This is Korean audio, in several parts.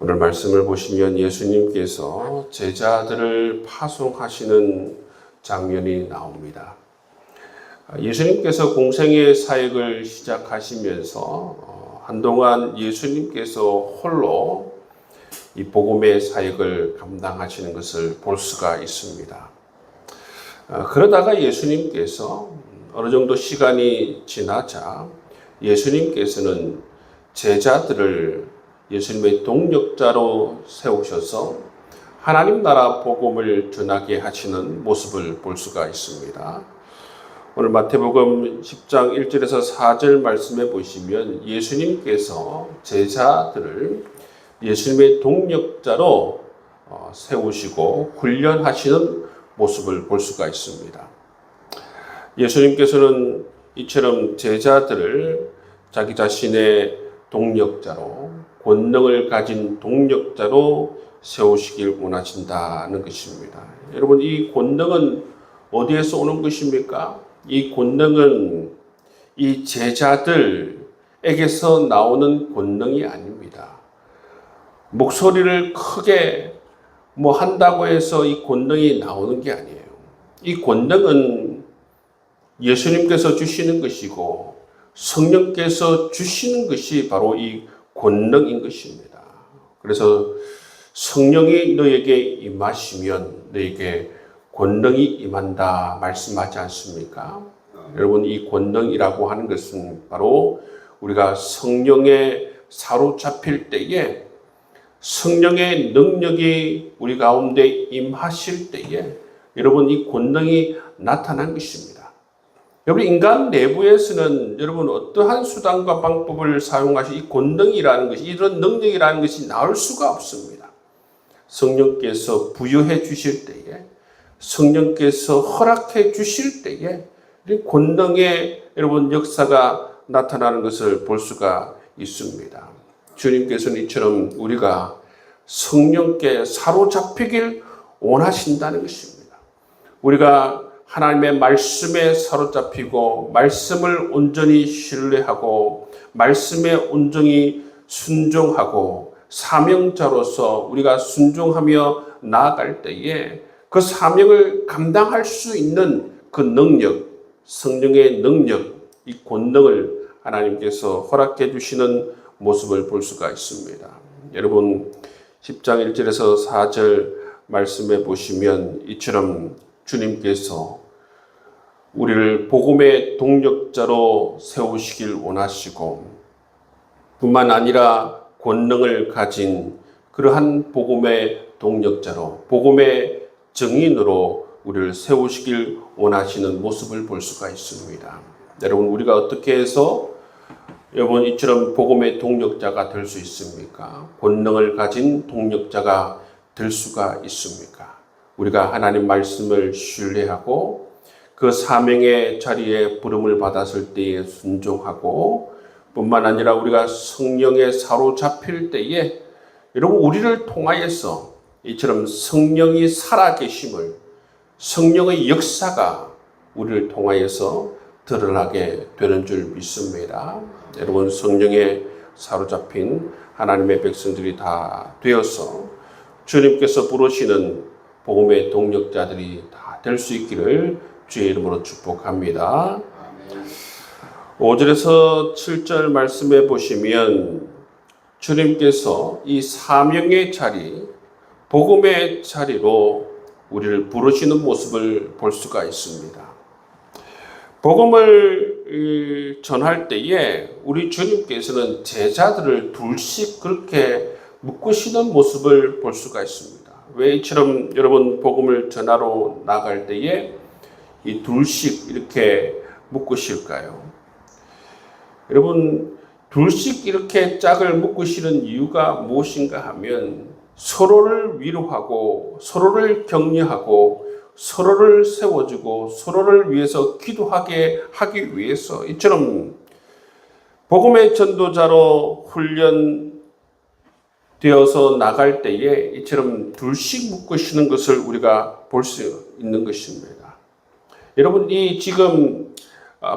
오늘 말씀을 보시면 예수님께서 제자들을 파송하시는 장면이 나옵니다. 예수님께서 공생의 사역을 시작하시면서 한동안 예수님께서 홀로 이 복음의 사역을 감당하시는 것을 볼 수가 있습니다. 그러다가 예수님께서 어느 정도 시간이 지나자 예수님께서는 제자들을 예수님의 동력자로 세우셔서 하나님 나라 복음을 전하게 하시는 모습을 볼 수가 있습니다. 오늘 마태복음 10장 1절에서 4절 말씀에 보시면 예수님께서 제자들을 예수님의 동력자로 세우시고 훈련하시는 모습을 볼 수가 있습니다. 예수님께서는 이처럼 제자들을 자기 자신의 동력자로, 권능을 가진 동력자로 세우시길 원하신다는 것입니다. 여러분, 이 권능은 어디에서 오는 것입니까? 이 권능은 이 제자들에게서 나오는 권능이 아닙니다. 목소리를 크게 한다고 해서 이 권능이 나오는 게 아니에요. 이 권능은 예수님께서 주시는 것이고 성령께서 주시는 것이 바로 이 권능인 것입니다. 그래서 성령이 너에게 임하시면 너에게 권능이 임한다 말씀하지 않습니까? 여러분, 이 권능이라고 하는 것은 바로 우리가 성령에 사로잡힐 때에 성령의 능력이 우리 가운데 임하실 때에 여러분 이 권능이 나타난 것입니다. 여러분, 인간 내부에서는 여러분 어떠한 수단과 방법을 사용하시 이 권능이라는 것이, 이런 능력이라는 것이 나올 수가 없습니다. 성령께서 부여해 주실 때에, 성령께서 허락해 주실 때에 권능의 여러분 역사가 나타나는 것을 볼 수가 있습니다. 주님께서는 이처럼 우리가 성령께 사로잡히길 원하신다는 것입니다. 우리가 하나님의 말씀에 사로잡히고 말씀을 온전히 신뢰하고 말씀에 온전히 순종하고 사명자로서 우리가 순종하며 나아갈 때에 그 사명을 감당할 수 있는 그 능력, 성령의 능력, 이 권능을 하나님께서 허락해 주시는 모습을 볼 수가 있습니다. 여러분, 10장 1절에서 4절 말씀에 보시면 이처럼 주님께서 우리를 복음의 동력자로 세우시길 원하시고 뿐만 아니라 권능을 가진 그러한 복음의 동력자로, 복음의 증인으로 우리를 세우시길 원하시는 모습을 볼 수가 있습니다. 여러분, 우리가 어떻게 해서 여러분 이처럼 복음의 동력자가 될 수 있습니까? 권능을 가진 동력자가 될 수가 있습니까? 우리가 하나님 말씀을 신뢰하고 그 사명의 자리에 부름을 받았을 때에 순종하고 뿐만 아니라 우리가 성령에 사로잡힐 때에 여러분 우리를 통하여서 이처럼 성령이 살아계심을, 성령의 역사가 우리를 통하여서 드러나게 되는 줄 믿습니다. 여러분, 성령에 사로잡힌 하나님의 백성들이 다 되어서 주님께서 부르시는 복음의 동력자들이 다 될 수 있기를 주의 이름으로 축복합니다. 5절에서 7절 말씀에 보시면 주님께서 이 사명의 자리, 복음의 자리로 우리를 부르시는 모습을 볼 수가 있습니다. 복음을 전할 때에 우리 주님께서는 제자들을 둘씩 그렇게 묶으시는 모습을 볼 수가 있습니다. 왜 이처럼 여러분 복음을 전하러 나갈 때에 이 둘씩 이렇게 묶으실까요? 여러분, 둘씩 이렇게 짝을 묶으시는 이유가 무엇인가 하면 서로를 위로하고 서로를 격려하고 서로를 세워주고 서로를 위해서 기도하게 하기 위해서 이처럼 복음의 전도자로 훈련되어서 나갈 때에 이처럼 둘씩 묶으시는 것을 우리가 볼 수 있는 것입니다. 여러분, 이 지금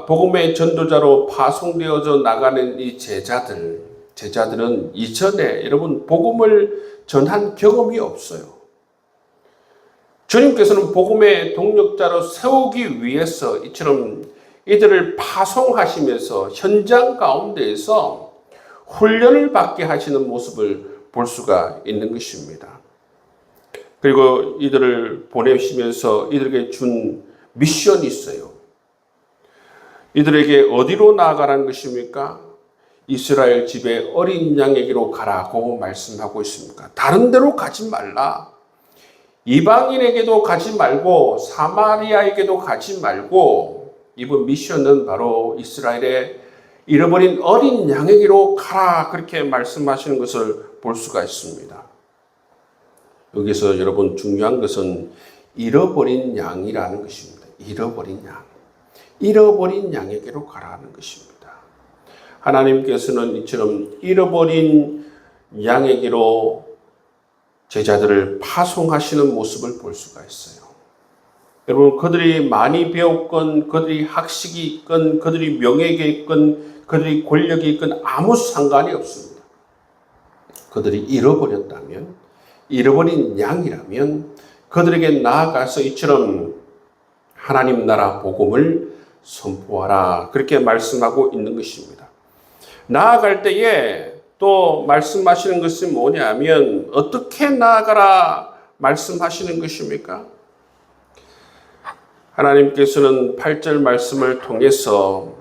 복음의 전도자로 파송되어져 나가는 이 제자들, 제자들은 이전에 여러분 복음을 전한 경험이 없어요. 주님께서는 복음의 동력자로 세우기 위해서 이처럼 이들을 파송하시면서 현장 가운데에서 훈련을 받게 하시는 모습을 볼 수가 있는 것입니다. 그리고 이들을 보내시면서 이들에게 준 미션이 있어요. 이들에게 어디로 나아가라는 것입니까? 이스라엘 집에 어린 양에게로 가라고 말씀하고 있습니다. 다른 데로 가지 말라. 이방인에게도 가지 말고 사마리아에게도 가지 말고 이번 미션은 바로 이스라엘의 잃어버린 어린 양에게로 가라 그렇게 말씀하시는 것을 볼 수가 있습니다. 여기서 여러분 중요한 것은 잃어버린 양이라는 것입니다. 잃어버린 양. 잃어버린 양에게로 가라는 것입니다. 하나님께서는 이처럼 잃어버린 양에게로 제자들을 파송하시는 모습을 볼 수가 있어요. 여러분, 그들이 많이 배웠건, 그들이 학식이 있건, 그들이 명예가 있건, 그들이 권력이 있건 아무 상관이 없습니다. 그들이 잃어버렸다면, 잃어버린 양이라면 그들에게 나아가서 이처럼 하나님 나라 복음을 선포하라. 그렇게 말씀하고 있는 것입니다. 나아갈 때에 또 말씀하시는 것은 뭐냐면 어떻게 나아가라 말씀하시는 것입니까? 하나님께서는 8절 말씀을 통해서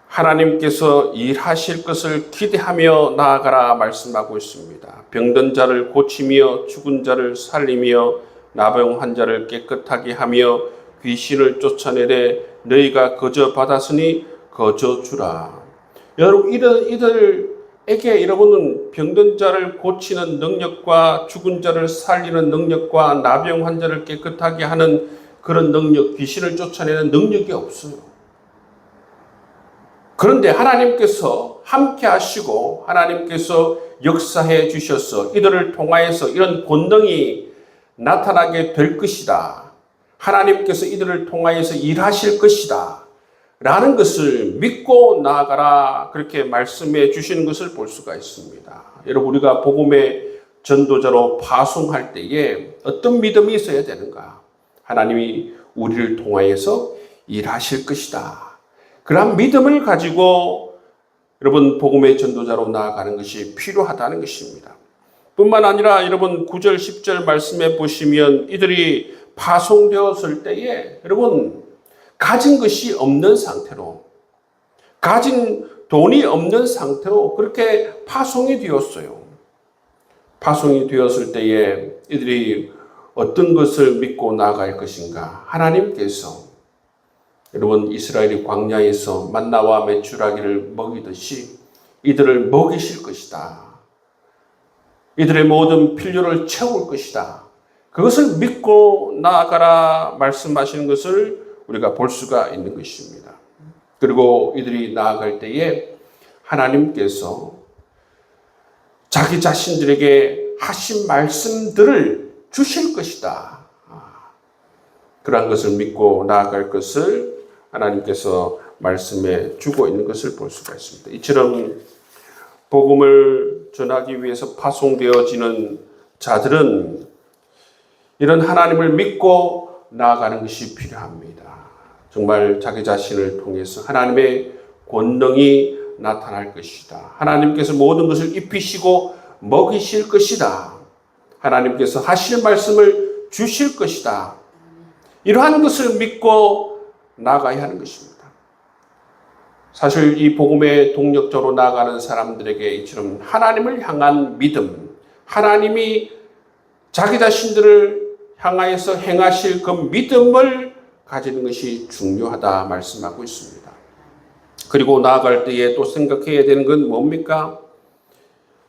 하나님께서 일하실 것을 기대하며 나아가라 말씀하고 있습니다. 병든 자를 고치며 죽은 자를 살리며 나병 환자를 깨끗하게 하며 귀신을 쫓아내되 너희가 거저 받았으니 거저 주라. 여러분, 이들에게 여러분은 병든 자를 고치는 능력과 죽은 자를 살리는 능력과 나병 환자를 깨끗하게 하는 그런 능력, 귀신을 쫓아내는 능력이 없어요. 그런데 하나님께서 함께 하시고 하나님께서 역사해 주셔서 이들을 통하여서 이런 권능이 나타나게 될 것이다. 하나님께서 이들을 통하여서 일하실 것이다. 라는 것을 믿고 나아가라 그렇게 말씀해 주시는 것을 볼 수가 있습니다. 여러분, 우리가 복음의 전도자로 파송할 때에 어떤 믿음이 있어야 되는가? 하나님이 우리를 통하여서 일하실 것이다. 그러한 믿음을 가지고 여러분 복음의 전도자로 나아가는 것이 필요하다는 것입니다. 뿐만 아니라 여러분 9절 10절 말씀해 보시면 이들이 파송되었을 때에 여러분 가진 것이 없는 상태로, 가진 돈이 없는 상태로 그렇게 파송이 되었어요. 파송이 되었을 때에 이들이 어떤 것을 믿고 나아갈 것인가? 하나님께서 여러분 이스라엘이 광야에서 만나와 메추라기를 먹이듯이 이들을 먹이실 것이다. 이들의 모든 필요를 채울 것이다. 그것을 믿고 나아가라 말씀하시는 것을 우리가 볼 수가 있는 것입니다. 그리고 이들이 나아갈 때에 하나님께서 자기 자신들에게 하신 말씀들을 주실 것이다. 그러한 것을 믿고 나아갈 것을 하나님께서 말씀해 주고 있는 것을 볼 수가 있습니다. 이처럼 복음을 전하기 위해서 파송되어지는 자들은 이런 하나님을 믿고 나아가는 것이 필요합니다. 정말 자기 자신을 통해서 하나님의 권능이 나타날 것이다. 하나님께서 모든 것을 입히시고 먹이실 것이다. 하나님께서 하실 말씀을 주실 것이다. 이러한 것을 믿고 나아가야 하는 것입니다. 사실 이 복음의 동력자로 나아가는 사람들에게 이처럼 하나님을 향한 믿음, 하나님이 자기 자신들을 향하여서 행하실 그 믿음을 가지는 것이 중요하다 말씀하고 있습니다. 그리고 나아갈 때에 또 생각해야 되는 건 뭡니까?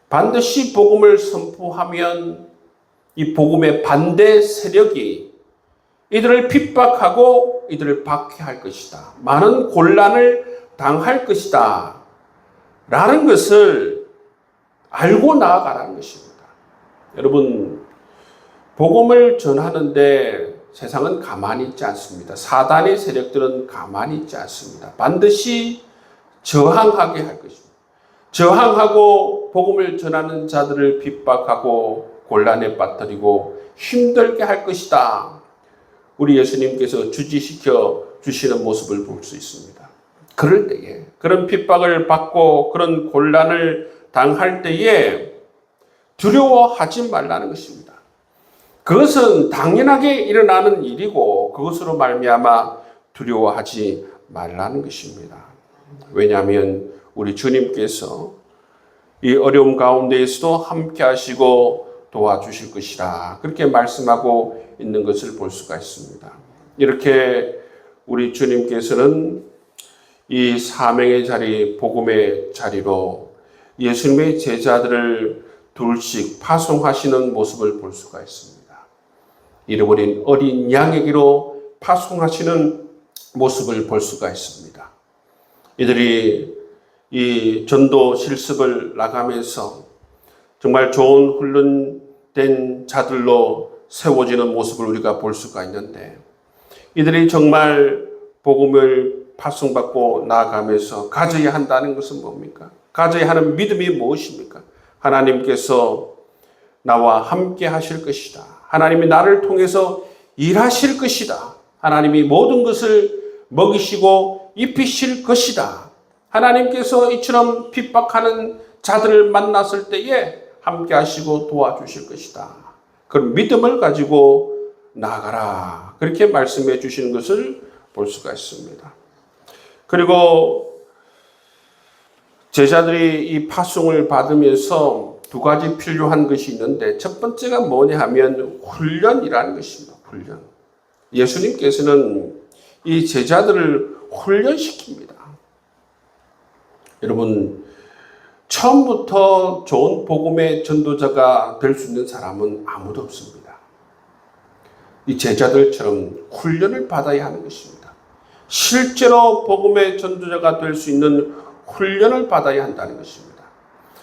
반드시 복음을 선포하면 이 복음의 반대 세력이 이들을 핍박하고 이들을 박해할 것이다. 많은 곤란을 당할 것이다. 라는 것을 알고 나아가라는 것입니다. 여러분, 복음을 전하는데 세상은 가만히 있지 않습니다. 사단의 세력들은 가만히 있지 않습니다. 반드시 저항하게 할 것입니다. 저항하고 복음을 전하는 자들을 핍박하고 곤란에 빠뜨리고 힘들게 할 것이다. 우리 예수님께서 주지시켜 주시는 모습을 볼 수 있습니다. 그럴 때에, 그런 핍박을 받고 그런 곤란을 당할 때에 두려워하지 말라는 것입니다. 그것은 당연하게 일어나는 일이고 그것으로 말미암아 두려워하지 말라는 것입니다. 왜냐하면 우리 주님께서 이 어려움 가운데에서도 함께 하시고 도와주실 것이라 그렇게 말씀하고 있는 것을 볼 수가 있습니다. 이렇게 우리 주님께서는 이 사명의 자리, 복음의 자리로 예수님의 제자들을 둘씩 파송하시는 모습을 볼 수가 있습니다. 잃어버린 어린 양에게로 파송하시는 모습을 볼 수가 있습니다. 이들이 이 전도 실습을 나가면서 정말 좋은 훈련된 자들로 세워지는 모습을 우리가 볼 수가 있는데, 이들이 정말 복음을 파송받고 나아가면서 가져야 한다는 것은 뭡니까? 가져야 하는 믿음이 무엇입니까? 하나님께서 나와 함께 하실 것이다. 하나님이 나를 통해서 일하실 것이다. 하나님이 모든 것을 먹이시고 입히실 것이다. 하나님께서 이처럼 핍박하는 자들을 만났을 때에 함께 하시고 도와주실 것이다. 그런 믿음을 가지고 나아가라. 그렇게 말씀해 주시는 것을 볼 수가 있습니다. 그리고 제자들이 이 파송을 받으면서 두 가지 필요한 것이 있는데, 첫 번째가 뭐냐 하면 훈련이라는 것입니다. 훈련. 예수님께서는 이 제자들을 훈련시킵니다. 여러분, 처음부터 좋은 복음의 전도자가 될 수 있는 사람은 아무도 없습니다. 이 제자들처럼 훈련을 받아야 하는 것입니다. 실제로 복음의 전도자가 될 수 있는 훈련을 받아야 한다는 것입니다.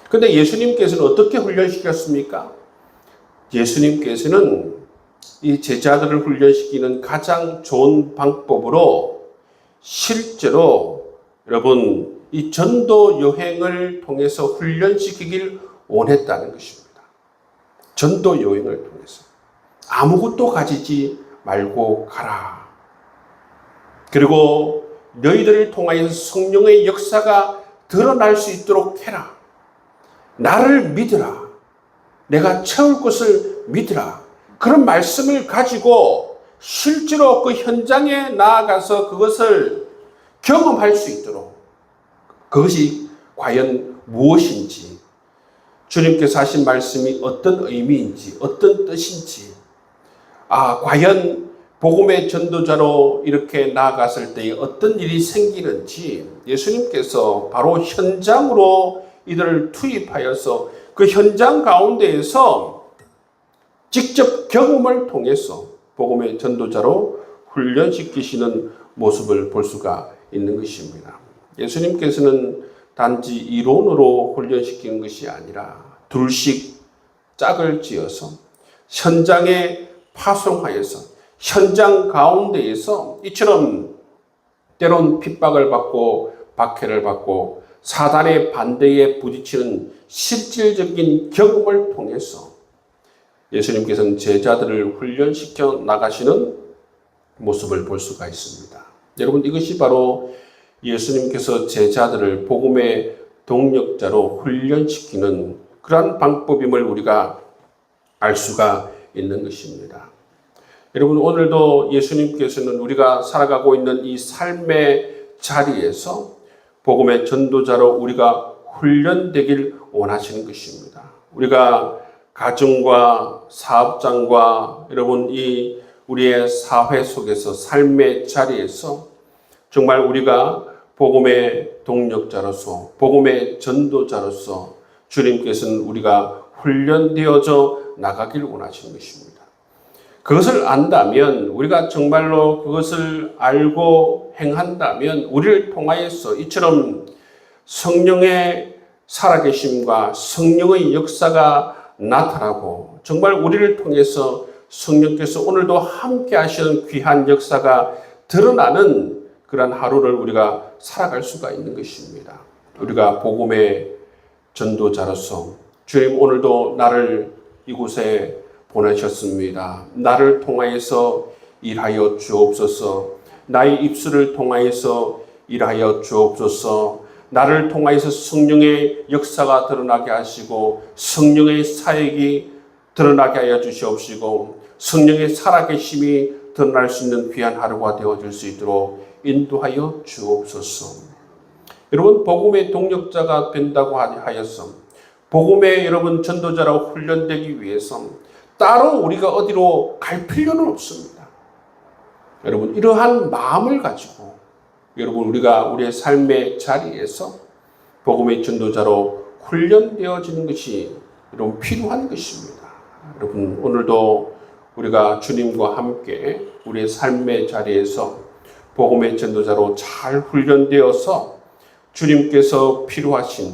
그런데 예수님께서는 어떻게 훈련시켰습니까? 예수님께서는 이 제자들을 훈련시키는 가장 좋은 방법으로 실제로 여러분 이 전도 여행을 통해서 훈련시키길 원했다는 것입니다. 전도 여행을 통해서 아무것도 가지지 말고 가라. 그리고 너희들을 통하여서 성령의 역사가 드러날 수 있도록 해라. 나를 믿으라. 내가 채울 것을 믿으라. 그런 말씀을 가지고 실제로 그 현장에 나아가서 그것을 경험할 수 있도록, 그것이 과연 무엇인지, 주님께서 하신 말씀이 어떤 의미인지, 어떤 뜻인지, 과연 복음의 전도자로 이렇게 나아갔을 때에 어떤 일이 생기는지 예수님께서 바로 현장으로 이들을 투입하여서 그 현장 가운데에서 직접 경험을 통해서 복음의 전도자로 훈련시키시는 모습을 볼 수가 있는 것입니다. 예수님께서는 단지 이론으로 훈련시키는 것이 아니라 둘씩 짝을 지어서 현장에 파송하여서 현장 가운데에서 이처럼 때론 핍박을 받고 박해를 받고 사단의 반대에 부딪히는 실질적인 경험을 통해서 예수님께서는 제자들을 훈련시켜 나가시는 모습을 볼 수가 있습니다. 여러분, 이것이 바로 예수님께서 제자들을 복음의 동력자로 훈련시키는 그러한 방법임을 우리가 알 수가 있는 것입니다. 여러분, 오늘도 예수님께서는 우리가 살아가고 있는 이 삶의 자리에서 복음의 전도자로 우리가 훈련되길 원하시는 것입니다. 우리가 가정과 사업장과 여러분 이 우리의 사회 속에서 삶의 자리에서 정말 우리가 복음의 동력자로서 복음의 전도자로서 주님께서는 우리가 훈련되어져 나가길 원하시는 것입니다. 그것을 안다면, 우리가 정말로 그것을 알고 행한다면 우리를 통하여서 이처럼 성령의 살아계심과 성령의 역사가 나타나고 정말 우리를 통해서 성령께서 오늘도 함께 하시는 귀한 역사가 드러나는 그런 하루를 우리가 살아갈 수가 있는 것입니다. 우리가 복음의 전도자로서 주님 오늘도 나를 이곳에 보내셨습니다. 나를 통하여서 일하여 주옵소서. 나의 입술을 통하여서 일하여 주옵소서. 나를 통하여서 성령의 역사가 드러나게 하시고 성령의 사역이 드러나게 하여 주시옵시고 성령의 살아계심이 드러날 수 있는 귀한 하루가 되어줄 수 있도록 인도하여 주옵소서. 여러분 복음의 동력자가 된다고 하여서 복음의 여러분 전도자라고 훈련되기 위해서 따로 우리가 어디로 갈 필요는 없습니다. 여러분 이러한 마음을 가지고 여러분 우리가 우리의 삶의 자리에서 복음의 전도자로 훈련되어지는 것이 여러분 필요한 것입니다. 여러분 오늘도 우리가 주님과 함께 우리의 삶의 자리에서 복음의 전도자로 잘 훈련되어서 주님께서 필요하신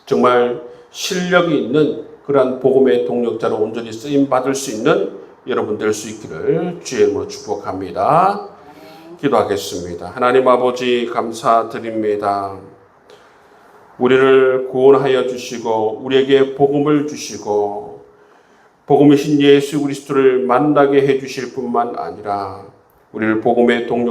정말 실력이 있는 그러한 복음의 동력자로 온전히 쓰임 받을 수 있는 여러분 될 수 있기를 주의 이름으로 축복합니다. 기도하겠습니다. 하나님 아버지 감사드립니다. 우리를 구원하여 주시고 우리에게 복음을 주시고 복음이신 예수 그리스도를 만나게 해 주실 뿐만 아니라 우리를 복음의 동력